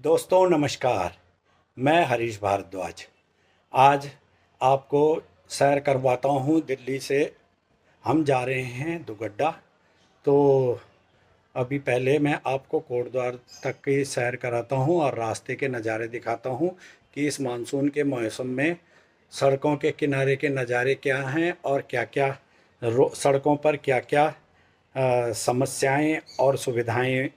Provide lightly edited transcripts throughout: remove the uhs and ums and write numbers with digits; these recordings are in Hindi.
दोस्तों नमस्कार, मैं हरीश भारद्वाज। आज आपको सैर करवाता हूँ। दिल्ली से हम जा रहे हैं दुगड्डा। तो अभी पहले मैं आपको कोटद्वार तक की सैर कराता हूँ और रास्ते के नज़ारे दिखाता हूँ कि इस मानसून के मौसम में सड़कों के किनारे के नज़ारे क्या हैं और क्या क्या सड़कों पर क्या क्या समस्याएं और सुविधाएं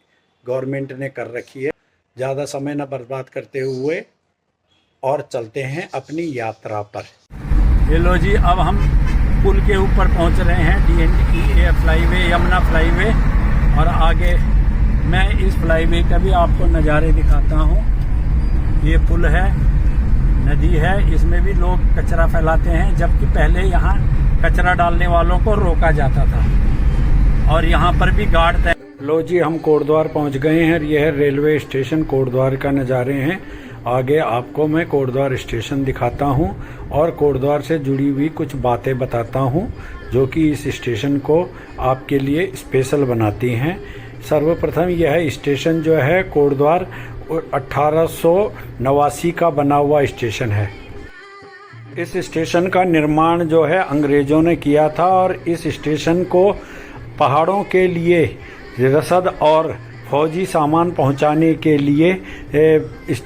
गवर्नमेंट ने कर रखी है। ज़्यादा समय न बर्बाद करते हुए और चलते हैं अपनी यात्रा पर। ये लो जी, अब हम पुल के ऊपर पहुंच रहे हैं। DNDA flyway, Yamuna flyway. और आगे मैं इस फ्लाईवे का भी आपको नज़ारे दिखाता हूं। ये पुल है, नदी है, इसमें भी लोग कचरा फैलाते हैं, जबकि पहले यहाँ कचरा डालने वालों को रोका जाता था और यहाँ पर भी गार्ड। लो जी, हम कोटद्वार पहुंच गए हैं। यह है रेलवे स्टेशन कोटद्वार का नज़ारे हैं। आगे आपको मैं कोटद्वार स्टेशन दिखाता हूं और कोटद्वार से जुड़ी हुई कुछ बातें बताता हूं जो कि इस स्टेशन को आपके लिए स्पेशल बनाती हैं। सर्वप्रथम यह स्टेशन जो है कोटद्वार 1889 का बना हुआ स्टेशन है। इस स्टेशन का निर्माण जो है अंग्रेज़ों ने किया था और इस स्टेशन को पहाड़ों के लिए रसद और फौजी सामान पहुंचाने के लिए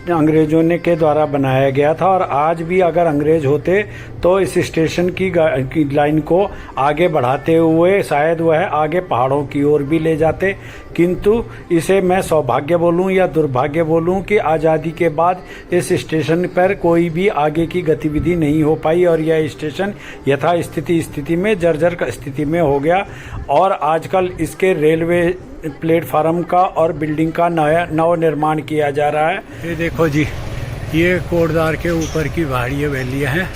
अंग्रेज़ों ने के द्वारा बनाया गया था। और आज भी अगर अंग्रेज़ होते तो इस स्टेशन की लाइन को आगे बढ़ाते हुए शायद वह आगे पहाड़ों की ओर भी ले जाते, किंतु इसे मैं सौभाग्य बोलूं या दुर्भाग्य बोलूं कि आज़ादी के बाद इस स्टेशन पर कोई भी आगे की गतिविधि नहीं हो पाई और यह स्टेशन यथास्थिति में जर्जर स्थिति में हो गया। और आजकल इसके रेलवे प्लेटफार्म का और बिल्डिंग का नव निर्माण किया जा रहा है। ये देखो जी, ये कोटद्वार के ऊपर की पहाड़ी वैलियाँ हैं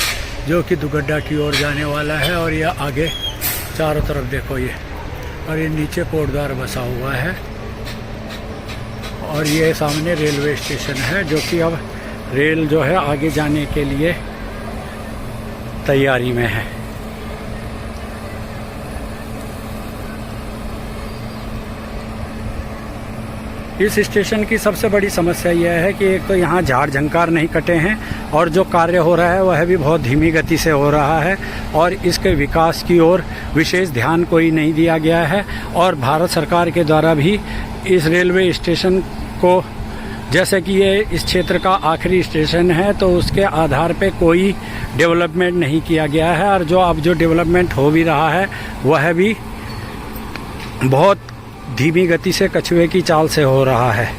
जो कि दुगड्डा की ओर जाने वाला है। और यह आगे चारों तरफ देखो ये, और ये नीचे कोटद्वार बसा हुआ है। और ये सामने रेलवे स्टेशन है जो कि अब रेल जो है आगे जाने के लिए तैयारी में है। इस स्टेशन की सबसे बड़ी समस्या यह है कि एक तो यहाँ झाड़ झंकार नहीं कटे हैं और जो कार्य हो रहा है वह भी बहुत धीमी गति से हो रहा है और इसके विकास की ओर विशेष ध्यान कोई नहीं दिया गया है। और भारत सरकार के द्वारा भी इस रेलवे स्टेशन को, जैसे कि ये इस क्षेत्र का आखिरी स्टेशन है, तो उसके आधार पे कोई डेवलपमेंट नहीं किया गया है। और जो डेवलपमेंट हो भी रहा है वह भी बहुत धीमी गति से कछुए की चाल से हो रहा है।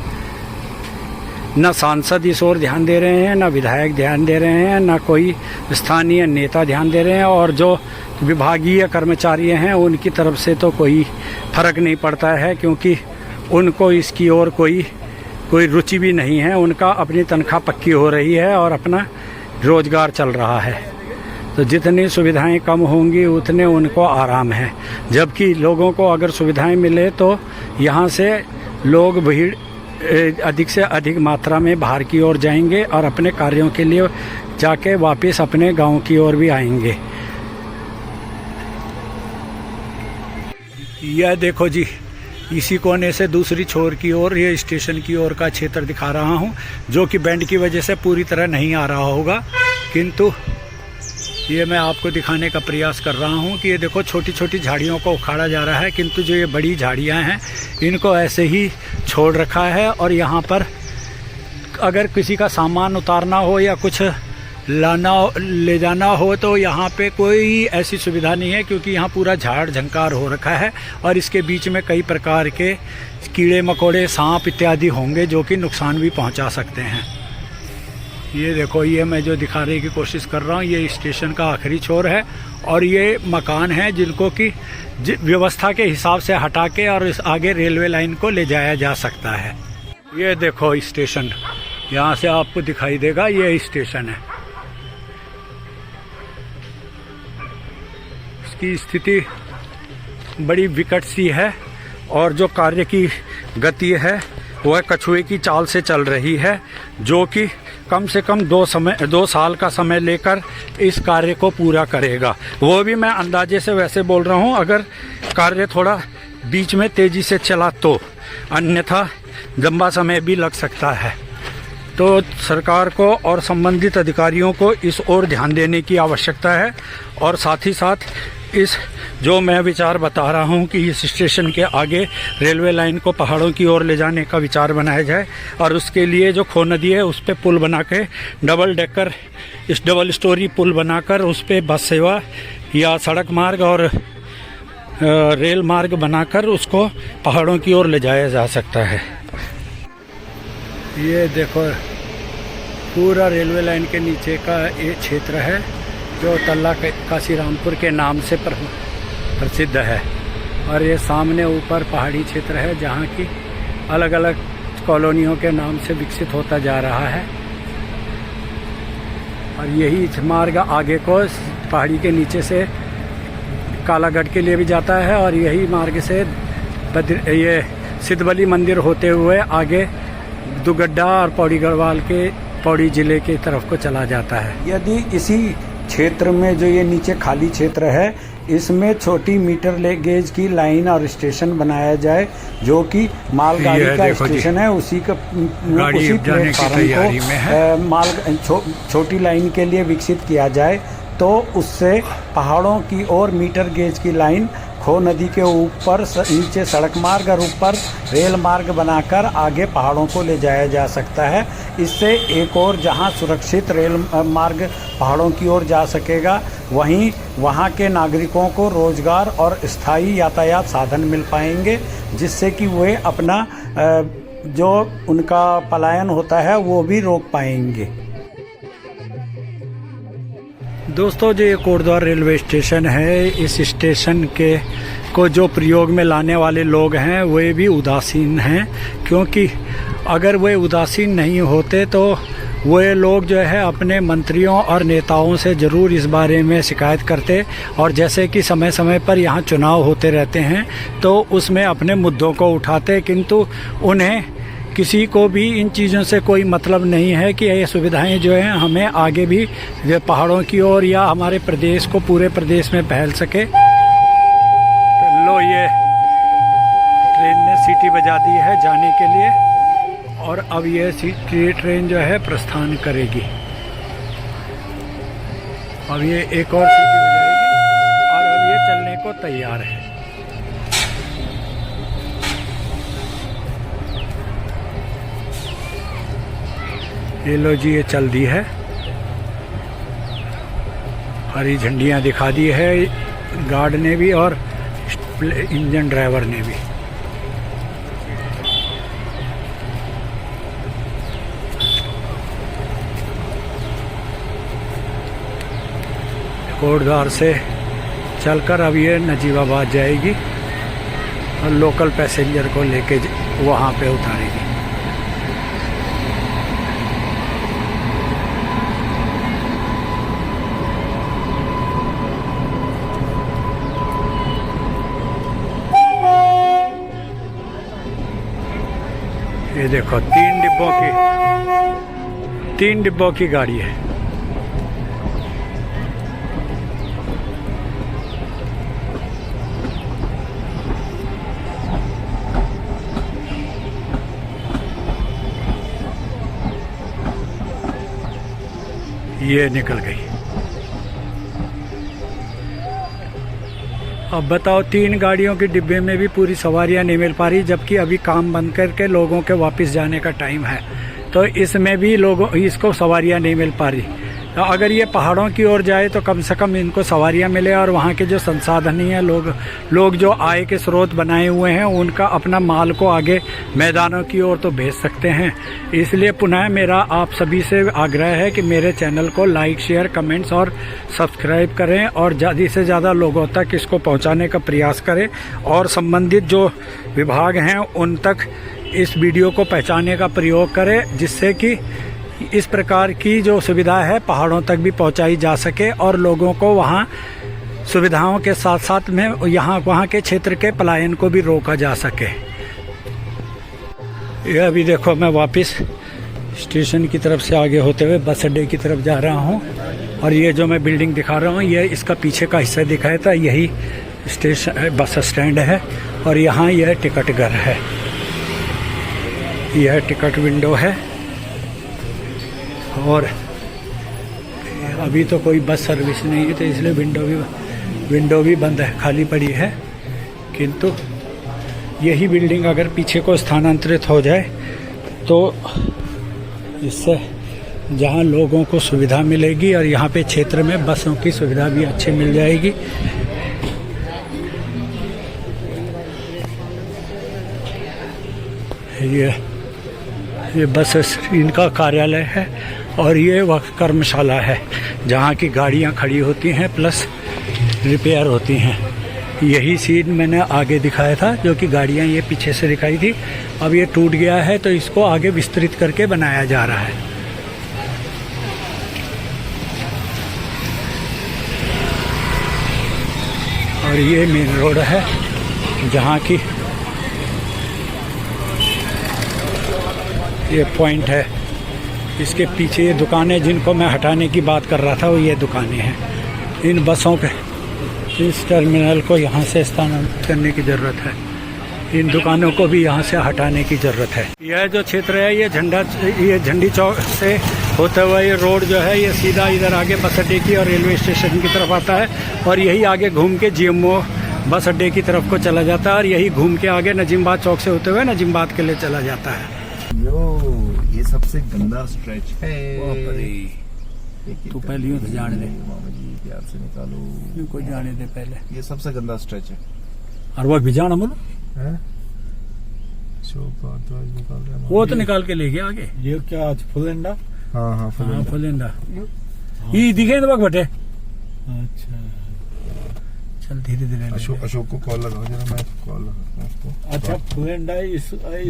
न सांसद इस ओर ध्यान दे रहे हैं, न विधायक ध्यान दे रहे हैं, न कोई स्थानीय नेता ध्यान दे रहे हैं और जो विभागीय कर्मचारी हैं उनकी तरफ से तो कोई फर्क नहीं पड़ता है, क्योंकि उनको इसकी ओर कोई रुचि भी नहीं है। उनका अपनी तनख्वाह पक्की हो रही है और अपना रोजगार चल रहा है। तो जितनी सुविधाएं कम होंगी उतने उनको आराम है, जबकि लोगों को अगर सुविधाएं मिले तो यहाँ से लोग भीड़ अधिक से अधिक मात्रा में बाहर की ओर जाएंगे और अपने कार्यों के लिए जाके वापस अपने गांव की ओर भी आएंगे। यह देखो जी, इसी कोने से दूसरी छोर की ओर ये स्टेशन की ओर का क्षेत्र दिखा रहा हूँ, जो कि बैंड की वजह से पूरी तरह नहीं आ रहा होगा, किंतु ये मैं आपको दिखाने का प्रयास कर रहा हूँ कि ये देखो छोटी छोटी झाड़ियों को उखाड़ा जा रहा है, किंतु जो ये बड़ी झाड़ियाँ हैं इनको ऐसे ही छोड़ रखा है। और यहाँ पर अगर किसी का सामान उतारना हो या कुछ ले जाना हो तो यहाँ पे कोई ऐसी सुविधा नहीं है, क्योंकि यहाँ पूरा झाड़ झंकार हो रखा है और इसके बीच में कई प्रकार के कीड़े मकोड़े, सांप इत्यादि होंगे जो कि नुकसान भी पहुँचा सकते हैं। ये देखो, ये मैं जो दिखाने की कोशिश कर रहा हूँ ये स्टेशन का आखिरी छोर है और ये मकान है जिनको कि व्यवस्था के हिसाब से हटा के और इस आगे रेलवे लाइन को ले जाया जा सकता है। ये देखो स्टेशन, यहाँ से आपको दिखाई देगा, ये स्टेशन है। इसकी स्थिति बड़ी विकट सी है और जो कार्य की गति है वह कछुए की चाल से चल रही है, जो कि कम से कम 2 साल का समय लेकर इस कार्य को पूरा करेगा। वो भी मैं अंदाजे से वैसे बोल रहा हूँ, अगर कार्य थोड़ा बीच में तेजी से चला तो, अन्यथा लंबा समय भी लग सकता है। तो सरकार को और संबंधित अधिकारियों को इस ओर ध्यान देने की आवश्यकता है। और साथ ही साथ इस जो मैं विचार बता रहा हूं कि इस स्टेशन के आगे रेलवे लाइन को पहाड़ों की ओर ले जाने का विचार बनाया जाए और उसके लिए जो खो नदी है उस पर पुल बना के डबल स्टोरी पुल बनाकर उस पर बस सेवा या सड़क मार्ग और रेल मार्ग बनाकर उसको पहाड़ों की ओर ले जाया जा सकता है। ये देखो पूरा रेलवे लाइन के नीचे का ये क्षेत्र है जो तल्ला काशीरामपुर के नाम से प्रसिद्ध है। और ये सामने ऊपर पहाड़ी क्षेत्र है जहाँ की अलग अलग कॉलोनियों के नाम से विकसित होता जा रहा है। और यही मार्ग आगे को पहाड़ी के नीचे से कालागढ़ के लिए भी जाता है और यही मार्ग से ये सिद्धबली मंदिर होते हुए आगे दुगड्डा और पौड़ी गढ़वाल के पौड़ी जिले की तरफ को चला जाता है। यदि इसी क्षेत्र में जो ये नीचे खाली क्षेत्र है इसमें छोटी मीटर गेज की लाइन और स्टेशन बनाया जाए जो कि मालगाड़ी का स्टेशन है, उसी प्लेटफार्म को छोटी लाइन के लिए विकसित किया जाए तो उससे पहाड़ों की ओर मीटर गेज की लाइन खो नदी के ऊपर नीचे सड़क मार्ग और ऊपर रेल मार्ग बनाकर आगे पहाड़ों को ले जाया जा सकता है। इससे एक और जहां सुरक्षित रेल मार्ग पहाड़ों की ओर जा सकेगा वहीं वहां के नागरिकों को रोजगार और स्थायी यातायात साधन मिल पाएंगे जिससे कि वे अपना जो उनका पलायन होता है वो भी रोक पाएंगे। दोस्तों जो ये कोटद्वार रेलवे स्टेशन है इस स्टेशन के को जो प्रयोग में लाने वाले लोग हैं वे भी उदासीन हैं, क्योंकि अगर वे उदासीन नहीं होते तो वे लोग जो है अपने मंत्रियों और नेताओं से ज़रूर इस बारे में शिकायत करते और जैसे कि समय समय पर यहाँ चुनाव होते रहते हैं तो उसमें अपने मुद्दों को उठाते, किंतु उन्हें किसी को भी इन चीज़ों से कोई मतलब नहीं है कि ये सुविधाएं जो हैं हमें आगे भी पहाड़ों की ओर या हमारे प्रदेश को पूरे प्रदेश में फैल सके। तो लो ये ट्रेन ने सीटी बजा दी है जाने के लिए और अब ये ट्रेन जो है प्रस्थान करेगी। अब ये एक और सीटी बजाएगी और अब ये चलने को तैयार है। ये लो जी ये चल दी है, हरी झंडियाँ दिखा दी है गार्ड ने भी और इंजन ड्राइवर ने भी। कोटद्वार से चलकर अब ये नजीबाबाद जाएगी और लोकल पैसेंजर को लेके वहाँ पे उतारेगी। ये देखो 3 डिब्बों की गाड़ी है। ये निकल गई। अब बताओ 3 गाड़ियों के डिब्बे में भी पूरी सवारियां नहीं मिल पा रही, जबकि अभी काम बंद करके लोगों के वापस जाने का टाइम है, तो इसमें भी लोगों इसको सवारियां नहीं मिल पा रही। तो अगर ये पहाड़ों की ओर जाए तो कम से कम इनको सवारियां मिले और वहाँ के जो संसाधनीय है लोग जो आय के स्रोत बनाए हुए हैं उनका अपना माल को आगे मैदानों की ओर तो भेज सकते हैं। इसलिए पुनः मेरा आप सभी से आग्रह है कि मेरे चैनल को लाइक शेयर कमेंट्स और सब्सक्राइब करें और ज़्यादा से ज़्यादा लोगों तक इसको पहुँचाने का प्रयास करें और संबंधित जो विभाग हैं उन तक इस वीडियो को पहुँचाने का प्रयोग करें, जिससे कि इस प्रकार की जो सुविधा है पहाड़ों तक भी पहुंचाई जा सके और लोगों को वहां सुविधाओं के साथ साथ में वहां के क्षेत्र के पलायन को भी रोका जा सके। ये अभी देखो मैं वापस स्टेशन की तरफ से आगे होते हुए बस अड्डे की तरफ जा रहा हूं और ये जो मैं बिल्डिंग दिखा रहा हूं ये इसका पीछे का हिस्सा दिखाया था, यही स्टेशन बस स्टैंड है और यहाँ यह टिकट घर है, यह टिकट विंडो है और अभी तो कोई बस सर्विस नहीं है, तो इसलिए विंडो भी बंद है, खाली पड़ी है। किंतु यही बिल्डिंग अगर पीछे को स्थानांतरित हो जाए तो इससे जहाँ लोगों को सुविधा मिलेगी और यहाँ पे क्षेत्र में बसों की सुविधा भी अच्छी मिल जाएगी। ये बस इनका कार्यालय है और ये वह कर्मशाला है जहाँ की गाड़ियाँ खड़ी होती हैं प्लस रिपेयर होती हैं। यही सीन मैंने आगे दिखाया था, जो कि गाड़ियाँ ये पीछे से दिखाई थी, अब ये टूट गया है तो इसको आगे विस्तृत करके बनाया जा रहा है। और ये मेन रोड है जहाँ की ये पॉइंट है। इसके पीछे ये दुकानें जिनको मैं हटाने की बात कर रहा था, वो ये दुकानें हैं। इन बसों के इस टर्मिनल को यहाँ से स्थानांतरित करने की ज़रूरत है, इन दुकानों को भी यहाँ से हटाने की ज़रूरत है। यह जो क्षेत्र है ये झंडी चौक से होते हुए ये रोड जो है ये सीधा इधर आगे बस अड्डे की और रेलवे स्टेशन की तरफ आता है और यही आगे घूम के GMO बस अड्डे की तरफ को चला जाता है और यही घूम के आगे नजीमबाद चौक से होते हुए नजीमबाद के लिए चला जाता है। ये सबसे गंदा स्ट्रेच है। तू पहले यूँ जाने दे, मामा जी प्यार से निकालो, इनको जाने दे पहले। ये सबसे गंदा स्ट्रेच है। और वो भी जाना बोलो, निकाल रहे वो तो निकाल के ले गया आगे। ये क्या आज फुलेंडा? हाँ फुलेंडा ये दिखे तो बटे। अच्छा चल धीरे धीरे। अशोक को कॉल लगाओ जरा, मैं कॉल लगाता हूँ उसको। अच्छा फुलेंडा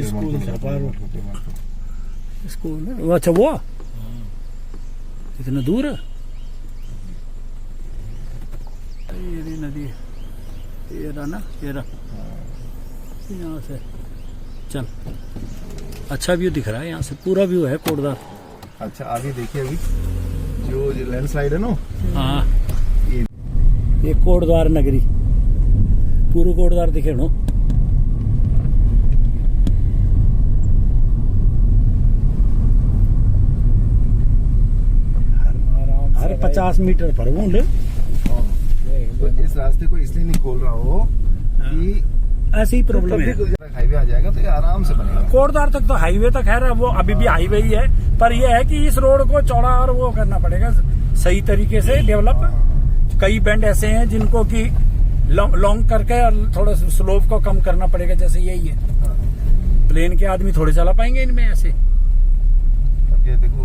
स्कूल स्कूल अच्छा वो इतना दूर है। ये रही नदी, ये रहा ना, ये रहा यहाँ से। चल अच्छा व्यू दिख रहा है यहाँ से, पूरा व्यू है कोटद्वार। अच्छा आगे देखिए, अभी जो लैंडस्लाइड है ना, हाँ ये कोटद्वार नगरी, पूरा कोटद्वार दिखे नो। हर 50 मीटर पर बूंद। तो इस रास्ते को इसलिए नहीं खोल रहा हो कि ऐसी ही प्रॉब्लम है। हाईवे आ जाएगा तो ये आराम से बनेगा। कोटद्वार तक तो हाईवे तक है, वो अभी भी हाईवे ही है, पर यह है कि इस रोड को चौड़ा और वो करना पड़ेगा सही तरीके से डेवलप। कई बैंड ऐसे हैं जिनको कि लॉन्ग करके और थोड़ा स्लोप को कम करना पड़ेगा, जैसे यही है। प्लेन के आदमी थोड़े चला पाएंगे इनमें ऐसे। ये देखो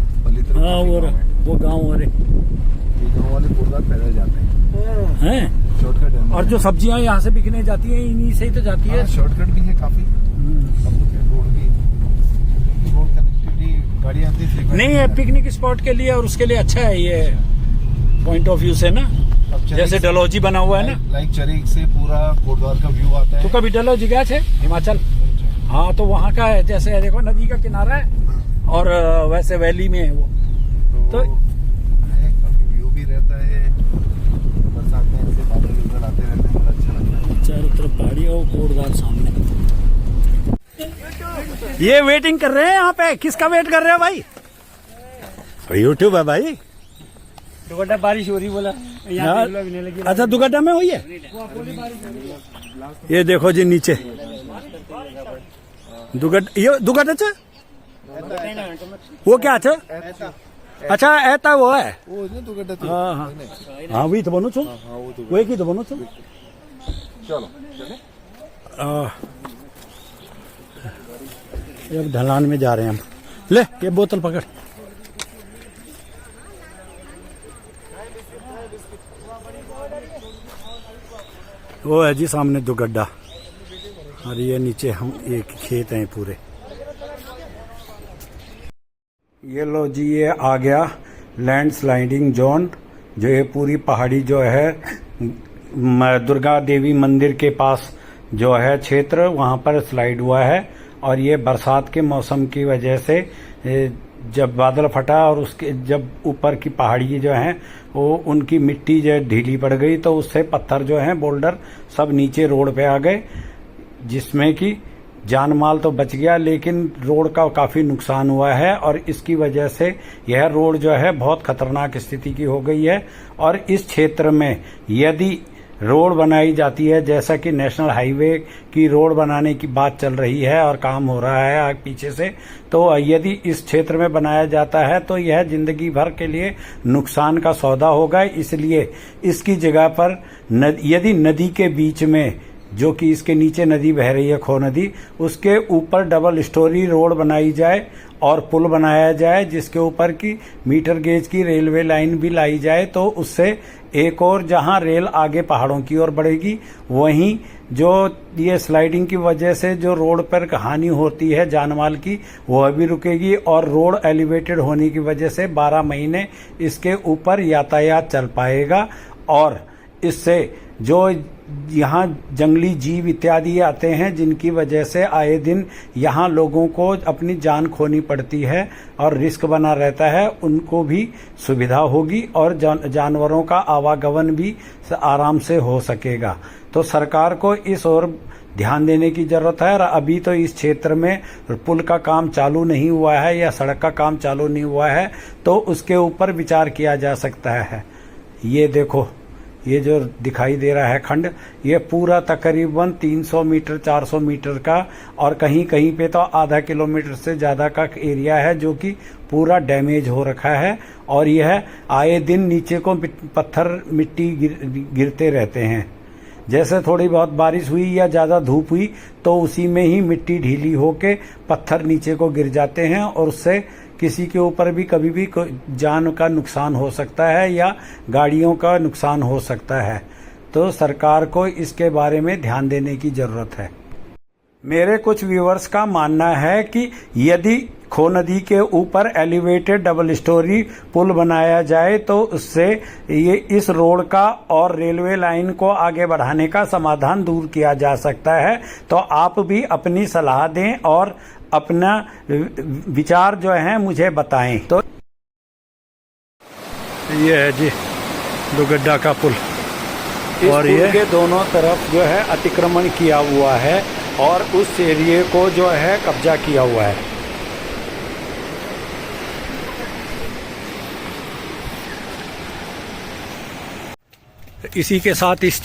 हाँ वो गाँव हो रहे, ये गाँव वाले कोटद्वार पैदल जाते हैं शॉर्टकट है। और जो सब्जियां यहाँ से बिकने जाती हैं इन्हीं से ही तो जाती है। शॉर्टकट भी है काफी। रोड कनेक्टिविटी गाड़ी आती है नहीं है पिकनिक स्पॉट के लिए, और उसके लिए अच्छा है ये पॉइंट ऑफ व्यू से ना। जैसे डलहौजी बना हुआ है ना, लाइक चरीक से पूरा कोटद्वार का व्यू आता है। तो कभी डलहौजी गया थे हिमाचल? हाँ तो वहाँ का है, जैसे देखो नदी का किनारा है और वैसे वैली में है वो। तो काफी व्यू भी रहता है, बरसात में ऐसे बादल उधर आते रहते हैं, बड़ा अच्छा लगता है। चारों तरफ पहाड़ी और कोटद्वार सामने। ये वेटिंग कर रहे हैं यहाँ पे, किसका वेट कर रहे हैं भाई? यूट्यूब है भाई। दुगड्डा बारिश हो रही बोला यार। अच्छा दुगड्डा में हुई है। ये देखो जी नीचे दुगड्डा च वो क्या अच्छा अच्छा ऐता वो है। हाँ हाँ हाँ वही तो बनो छो, वही की तो बनो छो। चलो अब ढलान में जा रहे हैं हम। ले ये बोतल पकड़। वो है जी सामने दुगड्डा और ये नीचे हम एक खेत हैं पूरे। ये लो जी ये आ गया लैंड स्लाइडिंग जोन, जो ये पूरी पहाड़ी जो है दुर्गा देवी मंदिर के पास जो है क्षेत्र, वहाँ पर स्लाइड हुआ है। और ये बरसात के मौसम की वजह से जब बादल फटा और उसके जब ऊपर की पहाड़ी जो हैं वो उनकी मिट्टी जो ढीली पड़ गई, तो उससे पत्थर जो हैं बोल्डर सब नीचे रोड पे आ गए, जिसमें कि जान माल तो बच गया, लेकिन रोड का काफ़ी नुकसान हुआ है और इसकी वजह से यह रोड जो है बहुत खतरनाक स्थिति की हो गई है। और इस क्षेत्र में यदि रोड बनाई जाती है, जैसा कि नेशनल हाईवे की रोड बनाने की बात चल रही है और काम हो रहा है आगे पीछे से, तो यदि इस क्षेत्र में बनाया जाता है तो यह जिंदगी भर के लिए नुकसान का सौदा होगा। इसलिए इसकी जगह पर यदि नदी के बीच में, जो कि इसके नीचे नदी बह रही है खो नदी, उसके ऊपर डबल स्टोरी रोड बनाई जाए और पुल बनाया जाए, जिसके ऊपर की मीटर गेज की रेलवे लाइन भी लाई जाए, तो उससे एक और जहां रेल आगे पहाड़ों की ओर बढ़ेगी, वहीं जो ये स्लाइडिंग की वजह से जो रोड पर हानि होती है जानमाल की, वह भी रुकेगी। और रोड एलिवेटेड होने की वजह से 12 महीने इसके ऊपर यातायात चल पाएगा और इससे जो यहाँ जंगली जीव इत्यादि आते हैं, जिनकी वजह से आए दिन यहाँ लोगों को अपनी जान खोनी पड़ती है और रिस्क बना रहता है, उनको भी सुविधा होगी और जानवरों का आवागमन भी आराम से हो सकेगा। तो सरकार को इस ओर ध्यान देने की जरूरत है। और अभी तो इस क्षेत्र में पुल का काम चालू नहीं हुआ है या सड़क का काम चालू नहीं हुआ है, तो उसके ऊपर विचार किया जा सकता है। ये देखो, ये जो दिखाई दे रहा है खंड, ये पूरा तकरीबन 300 मीटर 400 मीटर का और कहीं कहीं पे तो आधा किलोमीटर से ज़्यादा का एरिया है जो कि पूरा डैमेज हो रखा है। और यह आए दिन नीचे को पत्थर मिट्टी गिरते रहते हैं। जैसे थोड़ी बहुत बारिश हुई या ज़्यादा धूप हुई तो उसी में ही मिट्टी ढीली होके पत्थर नीचे को गिर जाते हैं और उससे किसी के ऊपर भी कभी भी जान का नुकसान हो सकता है या गाड़ियों का नुकसान हो सकता है। तो सरकार को इसके बारे में ध्यान देने की जरूरत है। मेरे कुछ व्यूअर्स का मानना है कि यदि खो नदी के ऊपर एलिवेटेड डबल स्टोरी पुल बनाया जाए तो उससे ये इस रोड का और रेलवे लाइन को आगे बढ़ाने का समाधान दूर किया जा सकता है। तो आप भी अपनी सलाह दें और अपना विचार जो है मुझे बताएं। तो ये है जी दुगड्डा का पुल इस और पुल ये के दोनों तरफ जो है अतिक्रमण किया हुआ है और उस एरिए को जो है कब्जा किया हुआ है। इसी के साथ इस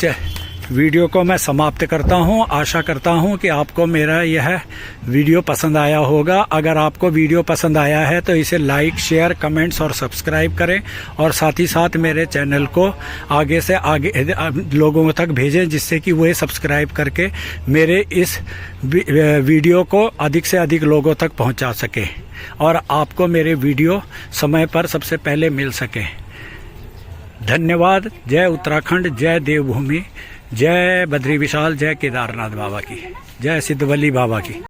वीडियो को मैं समाप्त करता हूं। आशा करता हूं कि आपको मेरा यह वीडियो पसंद आया होगा। अगर आपको वीडियो पसंद आया है तो इसे लाइक, शेयर, कमेंट्स और सब्सक्राइब करें और साथ ही साथ मेरे चैनल को आगे से आगे लोगों तक भेजें, जिससे कि वे सब्सक्राइब करके मेरे इस वीडियो को अधिक से अधिक लोगों तक पहुंचा सकें और आपको मेरे वीडियो समय पर सबसे पहले मिल सके। धन्यवाद। जय उत्तराखंड, जय देवभूमि, जय बद्री विशाल, जय केदारनाथ बाबा की, जय सिद्धवल्ली बाबा की।